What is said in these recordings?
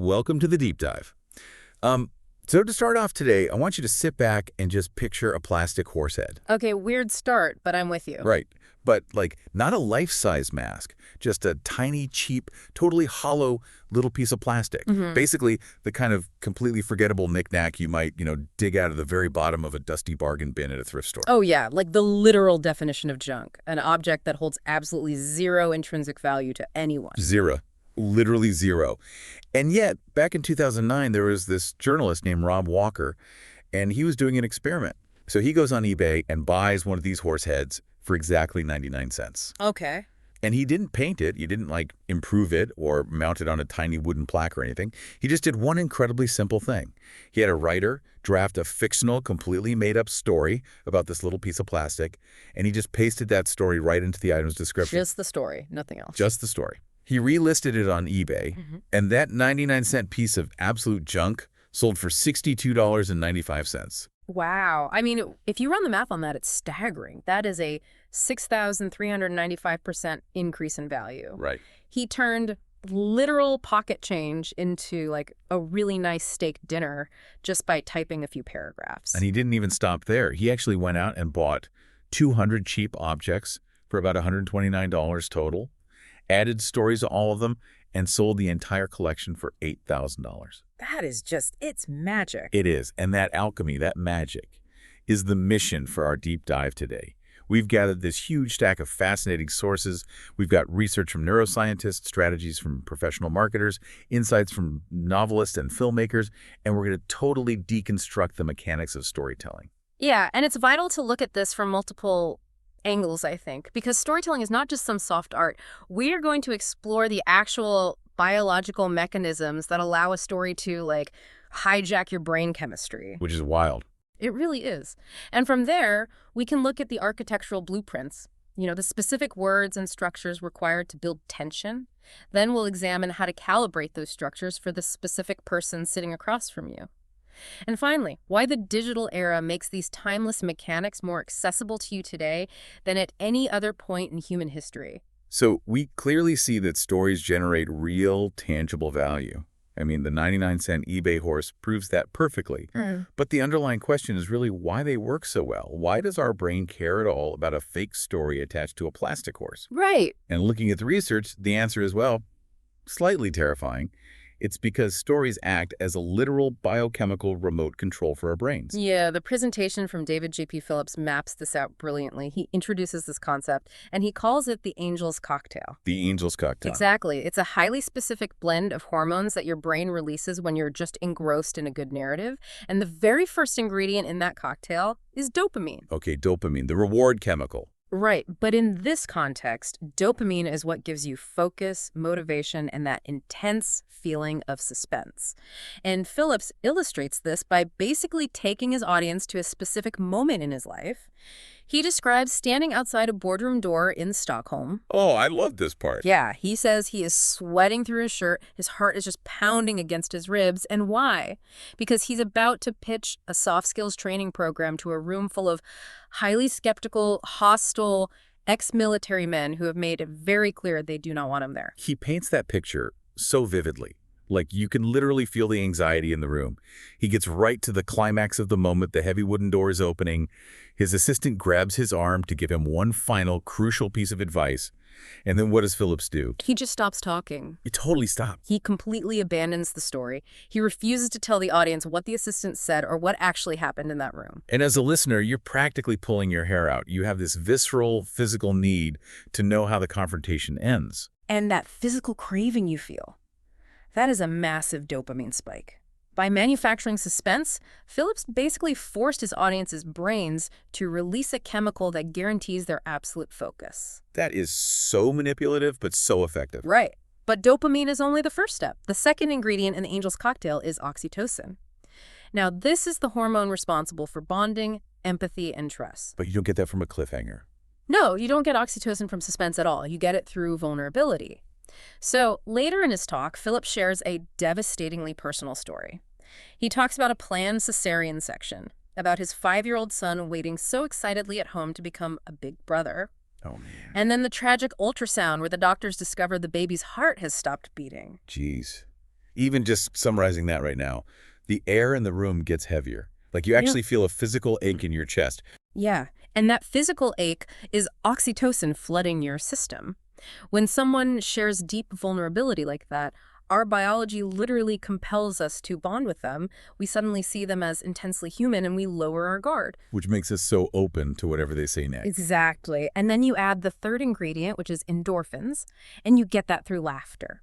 welcome to the deep dive. So to start off today, I want you to sit back and just picture a plastic horse head. Okay, weird start, but I'm with you. Right, but like not a life-size mask, just a tiny, cheap, totally hollow little piece of plastic. Basically, the kind of completely forgettable knick-knack you might, dig out of the very bottom of a dusty bargain bin at a thrift store. Oh yeah, like the literal definition of junk, an object that holds absolutely zero intrinsic value to anyone. Zero. Literally zero. And yet, back in 2009, there was this journalist named Rob Walker, and he was doing an experiment. So he goes on eBay and buys one of these horse heads for exactly 99 cents. Okay. And he didn't paint it. He didn't, improve it or mount it on a tiny wooden plaque or anything. He just did one incredibly simple thing. He had a writer draft a fictional, completely made-up story about this little piece of plastic, and he just pasted that story right into the item's description. Just the story, nothing else. Just the story. He relisted it on eBay, and that 99-cent piece of absolute junk sold for $62.95. Wow. I mean, if you run the math on that, it's staggering. That is a 6,395% increase in value. Right. He turned literal pocket change into a really nice steak dinner just by typing a few paragraphs. And he didn't even stop there. He actually went out and bought 200 cheap objects for about $129 total, added stories to all of them, and sold the entire collection for $8,000. That is just, it's magic. It is, and that alchemy, that magic, is the mission for our deep dive today. We've gathered this huge stack of fascinating sources. We've got research from neuroscientists, strategies from professional marketers, insights from novelists and filmmakers, and we're going to totally deconstruct the mechanics of storytelling. Yeah, and it's vital to look at this from multiple angles, I think, because storytelling is not just some soft art. We are going to explore the actual biological mechanisms that allow a story to, hijack your brain chemistry. Which is wild. It really is. And from there, we can look at the architectural blueprints, the specific words and structures required to build tension. Then we'll examine how to calibrate those structures for the specific person sitting across from you. And finally, why the digital era makes these timeless mechanics more accessible to you today than at any other point in human history. So we clearly see that stories generate real, tangible value. I mean, the 99-cent eBay horse proves that perfectly. But the underlying question is really why they work so well. Why does our brain care at all about a fake story attached to a plastic horse? Right. And looking at the research, the answer is, well, slightly terrifying. It's because stories act as a literal biochemical remote control for our brains. Yeah, the presentation from David J.P. Phillips maps this out brilliantly. He introduces this concept, and he calls it the angel's cocktail. The angel's cocktail. Exactly. It's a highly specific blend of hormones that your brain releases when you're just engrossed in a good narrative. And the very first ingredient in that cocktail is dopamine. Okay, dopamine, the reward chemical. Right, but in this context, dopamine is what gives you focus, motivation, and that intense feeling of suspense. And Phillips illustrates this by basically taking his audience to a specific moment in his life. He describes standing outside a boardroom door in Stockholm. Oh, I love this part. Yeah, he says he is sweating through his shirt. His heart is just pounding against his ribs. And why? Because he's about to pitch a soft skills training program to a room full of highly skeptical, hostile, ex-military men who have made it very clear they do not want him there. He paints that picture so vividly. You can literally feel the anxiety in the room. He gets right to the climax of the moment. The heavy wooden door is opening. His assistant grabs his arm to give him one final crucial piece of advice. And then what does Phillips do? He just stops talking. He totally stops. He completely abandons the story. He refuses to tell the audience what the assistant said or what actually happened in that room. And as a listener, you're practically pulling your hair out. You have this visceral, physical need to know how the confrontation ends. And that physical craving you feel. That is a massive dopamine spike. By manufacturing suspense, Phillips basically forced his audience's brains to release a chemical that guarantees their absolute focus. That is so manipulative, but so effective. Right. But dopamine is only the first step. The second ingredient in the angel's cocktail is oxytocin. Now, this is the hormone responsible for bonding, empathy, and trust. But you don't get that from a cliffhanger. No, you don't get oxytocin from suspense at all. You get it through vulnerability. So later in his talk, Phillips shares a devastatingly personal story. He talks about a planned cesarean section, about his 5-year-old son waiting so excitedly at home to become a big brother. Oh, man. And then the tragic ultrasound where the doctors discover the baby's heart has stopped beating. Jeez. Even just summarizing that right now, the air in the room gets heavier. Like you actually feel a physical ache in your chest. Yeah, and that physical ache is oxytocin flooding your system. When someone shares deep vulnerability like that, our biology literally compels us to bond with them. We suddenly see them as intensely human and we lower our guard. Which makes us so open to whatever they say next. Exactly. And then you add the third ingredient, which is endorphins, and you get that through laughter.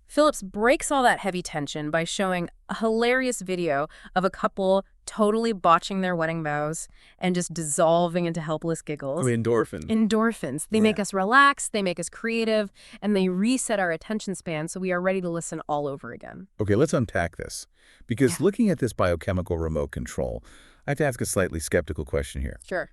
Phillips breaks all that heavy tension by showing a hilarious video of a couple totally botching their wedding vows and just dissolving into helpless giggles. Oh, endorphins. Endorphins. They make us relax, they make us creative, and they reset our attention span so we are ready to listen all over again. Okay, let's unpack this. Because looking at this biochemical remote control, I have to ask a slightly skeptical question here. Sure.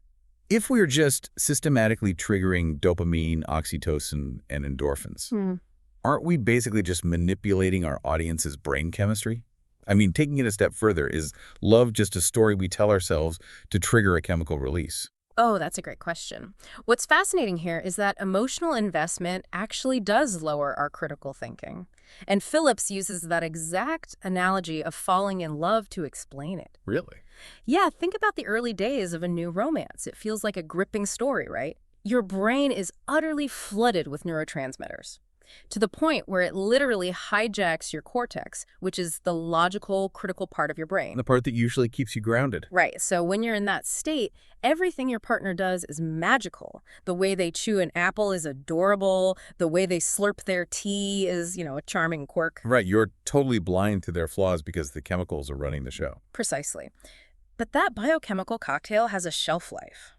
If we're just systematically triggering dopamine, oxytocin, and endorphins, aren't we basically just manipulating our audience's brain chemistry? I mean, taking it a step further, is love just a story we tell ourselves to trigger a chemical release? Oh, that's a great question. What's fascinating here is that emotional investment actually does lower our critical thinking. And Phillips uses that exact analogy of falling in love to explain it. Really? Yeah, think about the early days of a new romance. It feels like a gripping story, right? Your brain is utterly flooded with neurotransmitters, to the point where it literally hijacks your cortex, which is the logical, critical part of your brain. The part that usually keeps you grounded. Right. So when you're in that state, everything your partner does is magical. The way they chew an apple is adorable. The way they slurp their tea is, a charming quirk. Right. You're totally blind to their flaws because the chemicals are running the show. Precisely. But that biochemical cocktail has a shelf life.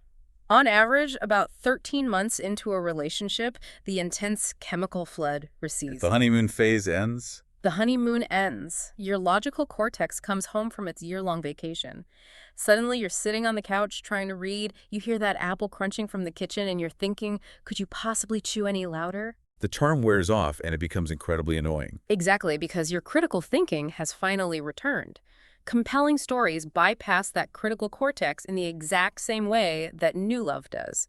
On average, about 13 months into a relationship, the intense chemical flood recedes. The honeymoon phase ends? The honeymoon ends. Your logical cortex comes home from its year-long vacation. Suddenly, you're sitting on the couch trying to read. You hear that apple crunching from the kitchen, and you're thinking, could you possibly chew any louder? The charm wears off, and it becomes incredibly annoying. Exactly, because your critical thinking has finally returned. Compelling stories bypass that critical cortex in the exact same way that new love does.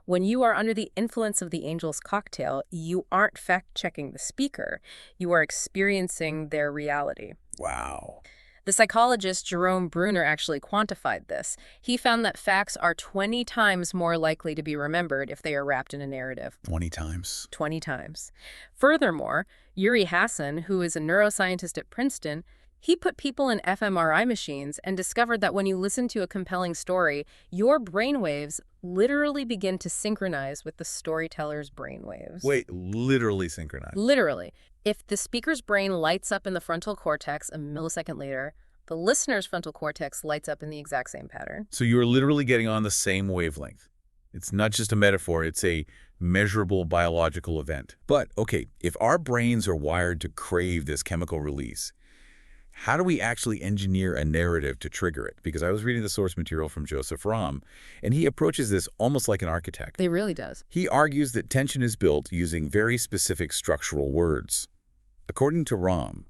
When you are under the influence of the angel's cocktail, you aren't fact-checking the speaker. You are experiencing their reality. Wow. The psychologist Jerome Bruner actually quantified this. He found that facts are 20 times more likely to be remembered if they are wrapped in a narrative. 20 times? 20 times. Furthermore, Yuri Hassan, who is a neuroscientist at Princeton, he put people in fMRI machines and discovered that when you listen to a compelling story, your brainwaves literally begin to synchronize with the storyteller's brainwaves. Wait, literally synchronize? Literally. If the speaker's brain lights up in the frontal cortex a millisecond later, the listener's frontal cortex lights up in the exact same pattern. So you're literally getting on the same wavelength. It's not just a metaphor, it's a measurable biological event. But, okay, if our brains are wired to crave this chemical release, how do we actually engineer a narrative to trigger it? Because I was reading the source material from Joseph Romm, and he approaches this almost like an architect. It really does. He argues that tension is built using very specific structural words. According to Romm,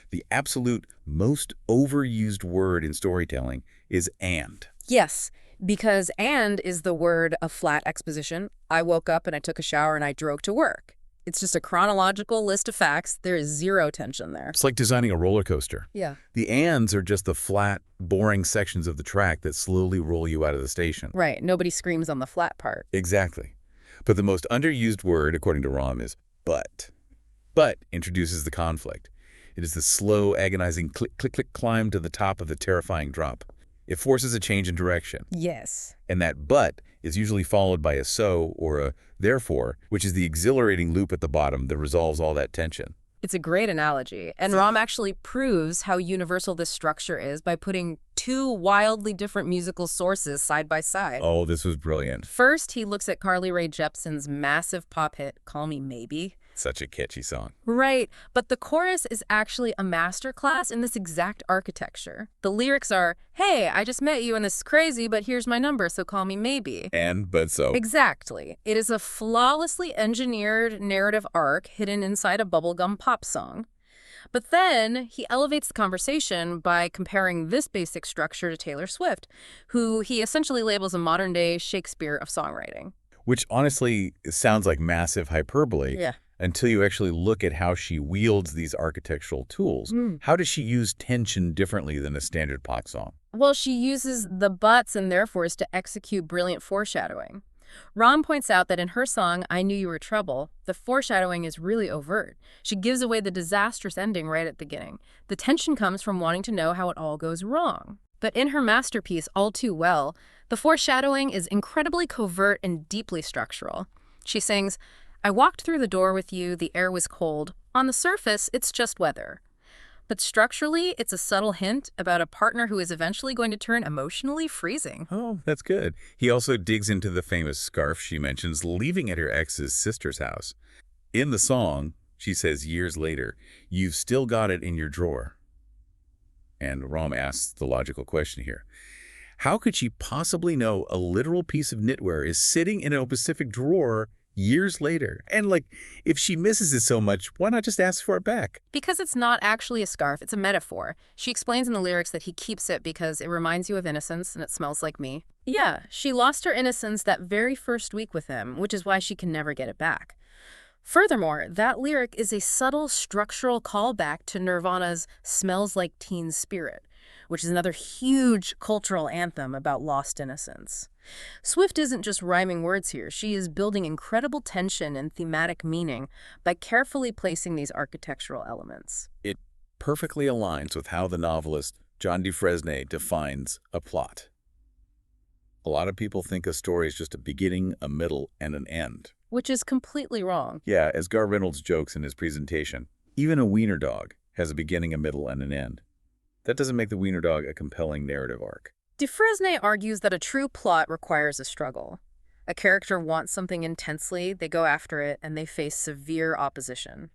the absolute most overused word in storytelling is and. Yes, because and is the word of flat exposition. I woke up and I took a shower and I drove to work. It's just a chronological list of facts. There is zero tension there. It's like designing a roller coaster. Yeah. The ands are just the flat, boring sections of the track that slowly roll you out of the station. Right. Nobody screams on the flat part. Exactly. But the most underused word, according to Romm, is but. But introduces the conflict. It is the slow, agonizing click, click, click climb to the top of the terrifying drop. It forces a change in direction. Yes. And that but is usually followed by a so or a therefore, which is the exhilarating loop at the bottom that resolves all that tension. It's a great analogy. And Romm actually proves how universal this structure is by putting two wildly different musical sources side by side. Oh, this was brilliant. First, he looks at Carly Rae Jepsen's massive pop hit, Call Me Maybe. Such a catchy song. Right, but the chorus is actually a masterclass in this exact architecture. The lyrics are, hey, I just met you and this is crazy, but here's my number, so call me maybe. And, but so. Exactly. It is a flawlessly engineered narrative arc hidden inside a bubblegum pop song. But then he elevates the conversation by comparing this basic structure to Taylor Swift, who he essentially labels a modern-day Shakespeare of songwriting. Which honestly sounds like massive hyperbole. Yeah. until you actually look at how she wields these architectural tools. How does she use tension differently than a standard pop song? Well, she uses the buts and therefores to execute brilliant foreshadowing. Rom points out that in her song, I Knew You Were Trouble, the foreshadowing is really overt. She gives away the disastrous ending right at the beginning. The tension comes from wanting to know how it all goes wrong. But in her masterpiece, All Too Well, the foreshadowing is incredibly covert and deeply structural. She sings, I walked through the door with you, the air was cold. On the surface, it's just weather. But structurally, it's a subtle hint about a partner who is eventually going to turn emotionally freezing. Oh, that's good. He also digs into the famous scarf she mentions leaving at her ex's sister's house. In the song, she says years later, you've still got it in your drawer. And Rom asks the logical question here. How could she possibly know a literal piece of knitwear is sitting in a specific drawer years later? And if she misses it so much, why not just ask for it back? Because it's not actually a scarf, it's a metaphor. She explains in the lyrics that he keeps it because it reminds you of innocence and it smells like me. Yeah, she lost her innocence that very first week with him, which is why she can never get it back. Furthermore, that lyric is a subtle structural callback to Nirvana's Smells Like Teen Spirit, which is another huge cultural anthem about lost innocence. Swift isn't just rhyming words here. She is building incredible tension and thematic meaning by carefully placing these architectural elements. It perfectly aligns with how the novelist John Dufresne defines a plot. A lot of people think a story is just a beginning, a middle, and an end. Which is completely wrong. Yeah, as Gar Reynolds jokes in his presentation, even a wiener dog has a beginning, a middle, and an end. That doesn't make the wiener dog a compelling narrative arc. Dufresne argues that a true plot requires a struggle. A character wants something intensely, they go after it, and they face severe opposition.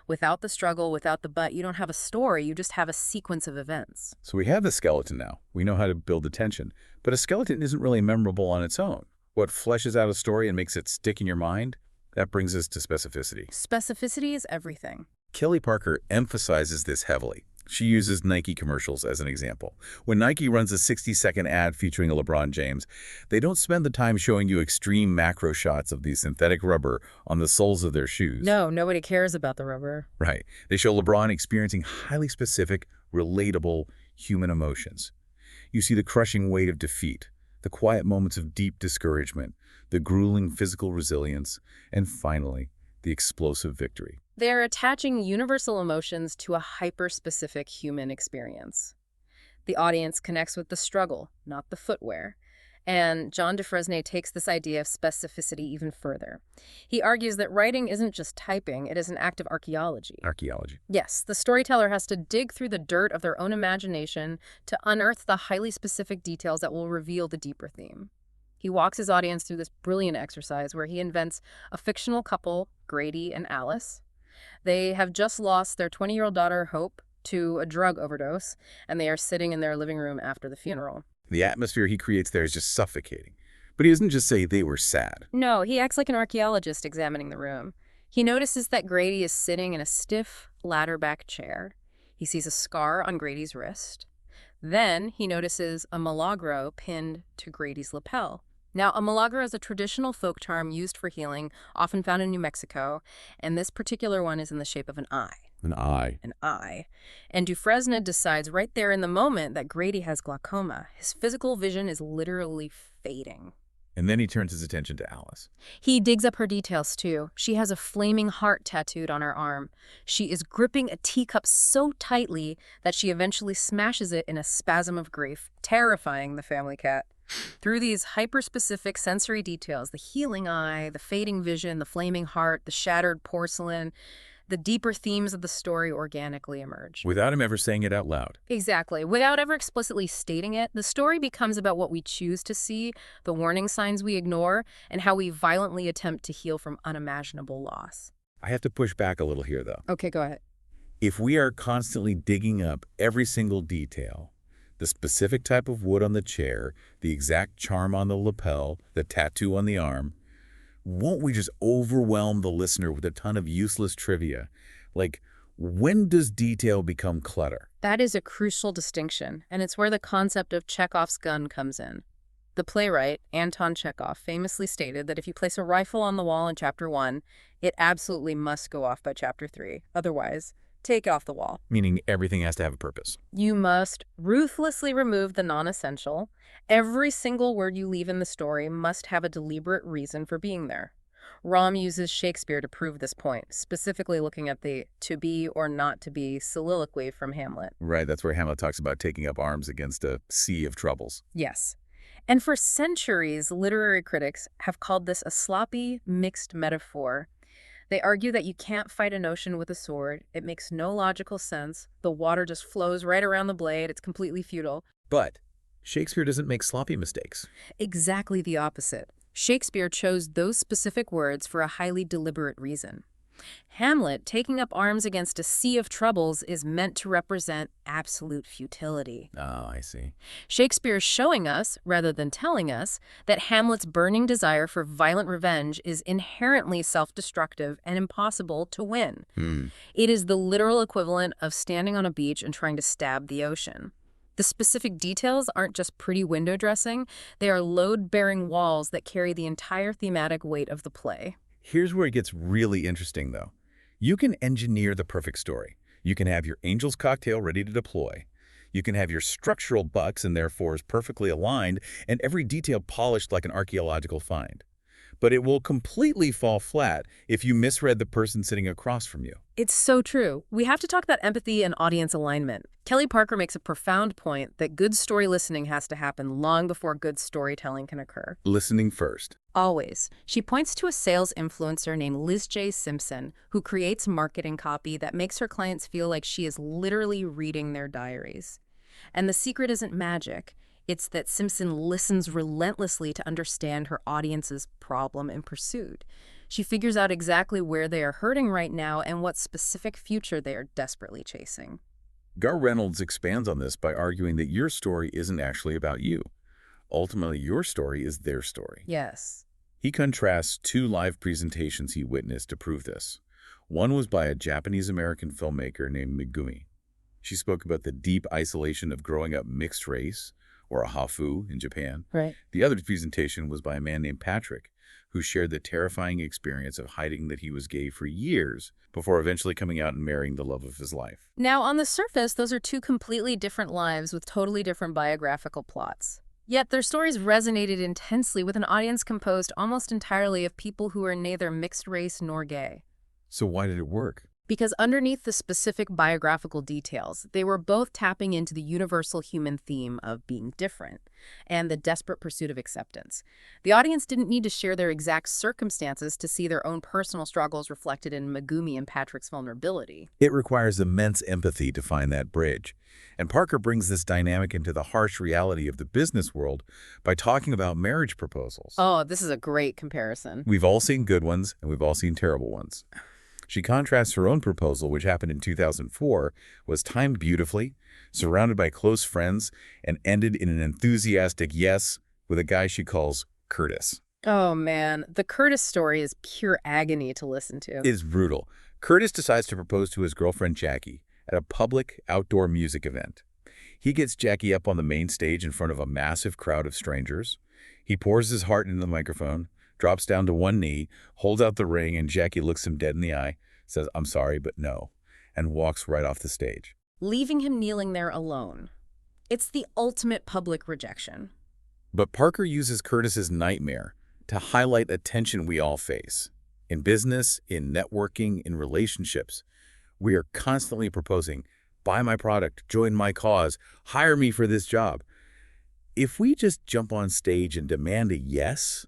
Without the struggle, without the but, you don't have a story, you just have a sequence of events. So we have the skeleton now. We know how to build the tension. But a skeleton isn't really memorable on its own. What fleshes out a story and makes it stick in your mind, that brings us to specificity. Specificity is everything. Kelly Parker emphasizes this heavily. She uses Nike commercials as an example. When Nike runs a 60-second ad featuring a LeBron James, they don't spend the time showing you extreme macro shots of the synthetic rubber on the soles of their shoes. No, nobody cares about the rubber. Right. They show LeBron experiencing highly specific, relatable human emotions. You see the crushing weight of defeat, the quiet moments of deep discouragement, the grueling physical resilience, and finally, the explosive victory. They're attaching universal emotions to a hyper-specific human experience. The audience connects with the struggle, not the footwear. And John Dufresne takes this idea of specificity even further. He argues that writing isn't just typing, it is an act of archaeology. Archaeology. Yes, the storyteller has to dig through the dirt of their own imagination to unearth the highly specific details that will reveal the deeper theme. He walks his audience through this brilliant exercise where he invents a fictional couple, Grady and Alice. They have just lost their 20-year-old daughter, Hope, to a drug overdose, and they are sitting in their living room after the funeral. The atmosphere he creates there is just suffocating. But he doesn't just say they were sad. No, he acts like an archaeologist examining the room. He notices that Grady is sitting in a stiff, ladder-back chair. He sees a scar on Grady's wrist. Then he notices a milagro pinned to Grady's lapel. Now, a milagro is a traditional folk charm used for healing, often found in New Mexico, and this particular one is in the shape of an eye. An eye. An eye. And Dufresne decides right there in the moment that Grady has glaucoma. His physical vision is literally fading. And then he turns his attention to Alice. He digs up her details, too. She has a flaming heart tattooed on her arm. She is gripping a teacup so tightly that she eventually smashes it in a spasm of grief, terrifying the family cat. Through these hyper-specific sensory details, the healing eye, the fading vision, the flaming heart, the shattered porcelain, the deeper themes of the story organically emerge. Without him ever saying it out loud. Exactly. Without ever explicitly stating it, the story becomes about what we choose to see, the warning signs we ignore, and how we violently attempt to heal from unimaginable loss. I have to push back a little here, though. Okay, go ahead. If we are constantly digging up every single detail, the specific type of wood on the chair, the exact charm on the lapel, the tattoo on the arm, won't we just overwhelm the listener with a ton of useless trivia? Like, when does detail become clutter? That is a crucial distinction, and it's where the concept of Chekhov's gun comes in. The playwright, Anton Chekhov, famously stated that if you place a rifle on the wall in Chapter 1, it absolutely must go off by Chapter 3. Otherwise, take it off the wall. Meaning everything has to have a purpose. You must ruthlessly remove the non-essential. Every single word you leave in the story must have a deliberate reason for being there. Rahm uses Shakespeare to prove this point, specifically looking at the to be or not to be soliloquy from Hamlet. Right, that's where Hamlet talks about taking up arms against a sea of troubles. Yes. And for centuries, literary critics have called this a sloppy, mixed metaphor. They argue that you can't fight an ocean with a sword. It makes no logical sense. The water just flows right around the blade. It's completely futile. But Shakespeare doesn't make sloppy mistakes. Exactly the opposite. Shakespeare chose those specific words for a highly deliberate reason. Hamlet, taking up arms against a sea of troubles, is meant to represent absolute futility. Oh, I see. Shakespeare is showing us, rather than telling us, that Hamlet's burning desire for violent revenge is inherently self-destructive and impossible to win. It is the literal equivalent of standing on a beach and trying to stab the ocean. The specific details aren't just pretty window dressing, they are load-bearing walls that carry the entire thematic weight of the play. Here's where it gets really interesting, though. You can engineer the perfect story. You can have your angel's cocktail ready to deploy. You can have your structural bucks and therefores perfectly aligned and every detail polished like an archaeological find. But it will completely fall flat if you misread the person sitting across from you. It's so true. We have to talk about empathy and audience alignment. Kelly Parker makes a profound point that good story listening has to happen long before good storytelling can occur. Listening first. Always. She points to a sales influencer named Liz J. Simpson, who creates marketing copy that makes her clients feel like she is literally reading their diaries. And the secret isn't magic. It's that Simpson listens relentlessly to understand her audience's problem and pursuit. She figures out exactly where they are hurting right now and what specific future they are desperately chasing. Gar Reynolds expands on this by arguing that your story isn't actually about you. Ultimately, your story is their story. Yes. He contrasts two live presentations he witnessed to prove this. One was by a Japanese-American filmmaker named Megumi. She spoke about the deep isolation of growing up mixed race, or a hafu in Japan. Right. The other presentation was by a man named Patrick, who shared the terrifying experience of hiding that he was gay for years before eventually coming out and marrying the love of his life. Now, on the surface, those are two completely different lives with totally different biographical plots. Yet their stories resonated intensely with an audience composed almost entirely of people who are neither mixed race nor gay. So why did it work? Because underneath the specific biographical details, they were both tapping into the universal human theme of being different and the desperate pursuit of acceptance. The audience didn't need to share their exact circumstances to see their own personal struggles reflected in Megumi and Patrick's vulnerability. It requires immense empathy to find that bridge. And Parker brings this dynamic into the harsh reality of the business world by talking about marriage proposals. Oh, this is a great comparison. We've all seen good ones, and we've all seen terrible ones. She contrasts her own proposal, which happened in 2004, was timed beautifully, surrounded by close friends, and ended in an enthusiastic yes with a guy she calls Curtis. Oh, man. The Curtis story is pure agony to listen to. It is brutal. Curtis decides to propose to his girlfriend Jackie at a public outdoor music event. He gets Jackie up on the main stage in front of a massive crowd of strangers. He pours his heart into the microphone, drops down to one knee, holds out the ring, and Jackie looks him dead in the eye, says, "I'm sorry, but no," and walks right off the stage. Leaving him kneeling there alone. It's the ultimate public rejection. But Parker uses Curtis's nightmare to highlight a tension we all face. In business, in networking, in relationships, we are constantly proposing, buy my product, join my cause, hire me for this job. If we just jump on stage and demand a yes,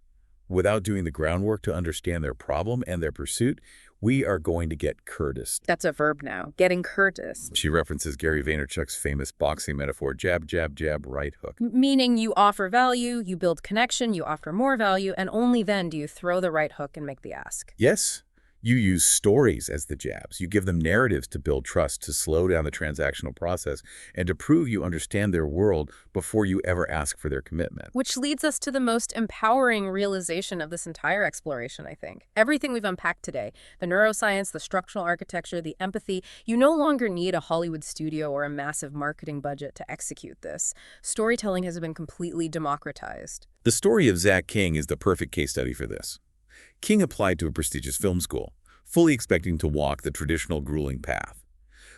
without doing the groundwork to understand their problem and their pursuit, we are going to get Curtis. That's a verb now, getting Curtis. She references Gary Vaynerchuk's famous boxing metaphor, jab, jab, jab, right hook. Meaning you offer value, you build connection, you offer more value, and only then do you throw the right hook and make the ask. Yes, You use stories as the jabs. You give them narratives to build trust, to slow down the transactional process, and to prove you understand their world before you ever ask for their commitment. Which leads us to the most empowering realization of this entire exploration, I think. Everything we've unpacked today, the neuroscience, the structural architecture, the empathy, you no longer need a Hollywood studio or a massive marketing budget to execute this. Storytelling has been completely democratized. The story of Zach King is the perfect case study for this. King applied to a prestigious film school, fully expecting to walk the traditional grueling path.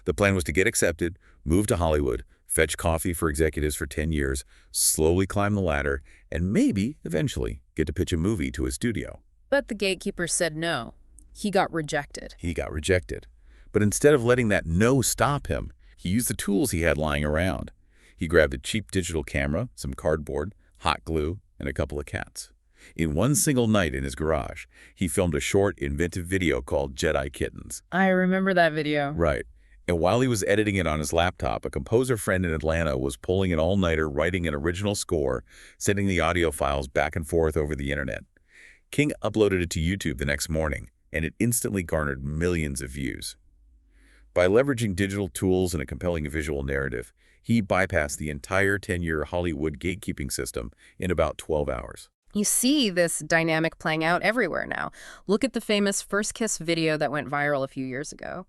The plan was to get accepted, move to Hollywood, fetch coffee for executives for 10 years, slowly climb the ladder, and maybe, eventually, get to pitch a movie to a studio. But the gatekeeper said no. He got rejected. He got rejected. But instead of letting that no stop him, he used the tools he had lying around. He grabbed a cheap digital camera, some cardboard, hot glue, and a couple of cats. In one single night in his garage, he filmed a short, inventive video called Jedi Kittens. I remember that video. Right. And while he was editing it on his laptop, a composer friend in Atlanta was pulling an all-nighter, writing an original score, sending the audio files back and forth over the internet. King uploaded it to YouTube the next morning, and it instantly garnered millions of views. By leveraging digital tools and a compelling visual narrative, he bypassed the entire 10-year Hollywood gatekeeping system in about 12 hours. You see this dynamic playing out everywhere now. Look at the famous First Kiss video that went viral a few years ago.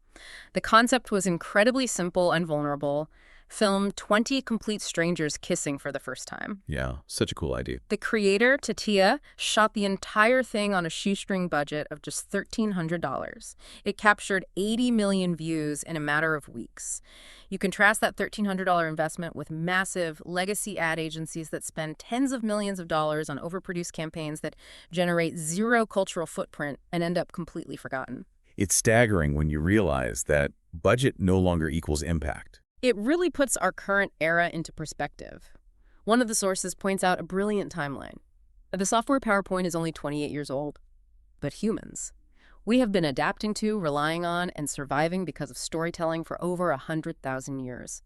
The concept was incredibly simple and vulnerable. Film 20 complete strangers kissing for the first time. Yeah, such a cool idea. The creator, Tatia, shot the entire thing on a shoestring budget of just $1,300. It captured 80 million views in a matter of weeks. You contrast that $1,300 investment with massive legacy ad agencies that spend tens of millions of dollars on overproduced campaigns that generate zero cultural footprint and end up completely forgotten. It's staggering when you realize that budget no longer equals impact. It really puts our current era into perspective. One of the sources points out a brilliant timeline. The software PowerPoint is only 28 years old. But humans, we have been adapting to, relying on, and surviving because of storytelling for over 100,000 years.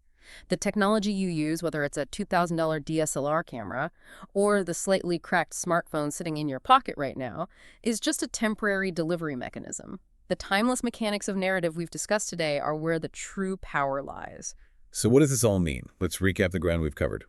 The technology you use, whether it's a $2,000 DSLR camera or the slightly cracked smartphone sitting in your pocket right now, is just a temporary delivery mechanism. The timeless mechanics of narrative we've discussed today are where the true power lies. So what does this all mean? Let's recap the ground we've covered.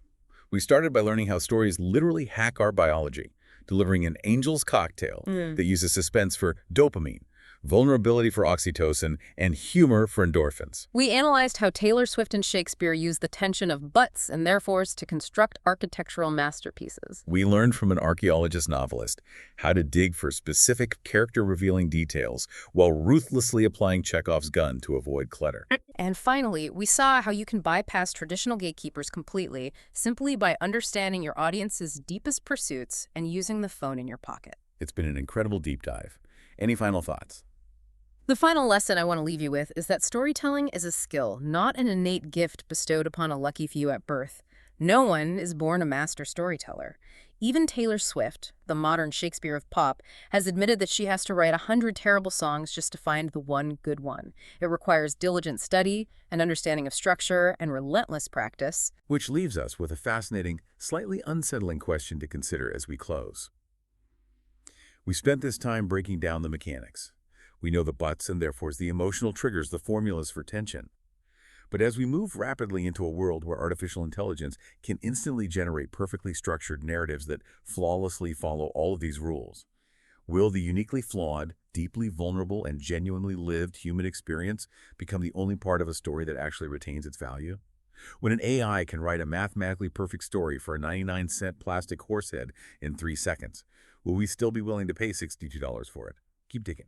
We started by learning how stories literally hack our biology, delivering an angel's cocktail that uses suspense for dopamine, vulnerability for oxytocin, and humor for endorphins. We analyzed how Taylor Swift and Shakespeare used the tension of buts and therefores to construct architectural masterpieces. We learned from an archaeologist novelist how to dig for specific character-revealing details while ruthlessly applying Chekhov's gun to avoid clutter. And finally, we saw how you can bypass traditional gatekeepers completely simply by understanding your audience's deepest pursuits and using the phone in your pocket. It's been an incredible deep dive. Any final thoughts? The final lesson I want to leave you with is that storytelling is a skill, not an innate gift bestowed upon a lucky few at birth. No one is born a master storyteller. Even Taylor Swift, the modern Shakespeare of pop, has admitted that she has to write 100 terrible songs just to find the one good one. It requires diligent study, an understanding of structure, and relentless practice. Which leaves us with a fascinating, slightly unsettling question to consider as we close. We spent this time breaking down the mechanics. We know the buts and therefore the emotional triggers, the formulas for tension. But as we move rapidly into a world where artificial intelligence can instantly generate perfectly structured narratives that flawlessly follow all of these rules, will the uniquely flawed, deeply vulnerable, and genuinely lived human experience become the only part of a story that actually retains its value? When an AI can write a mathematically perfect story for a 99-cent plastic horsehead in 3 seconds, will we still be willing to pay $62 for it? Keep digging.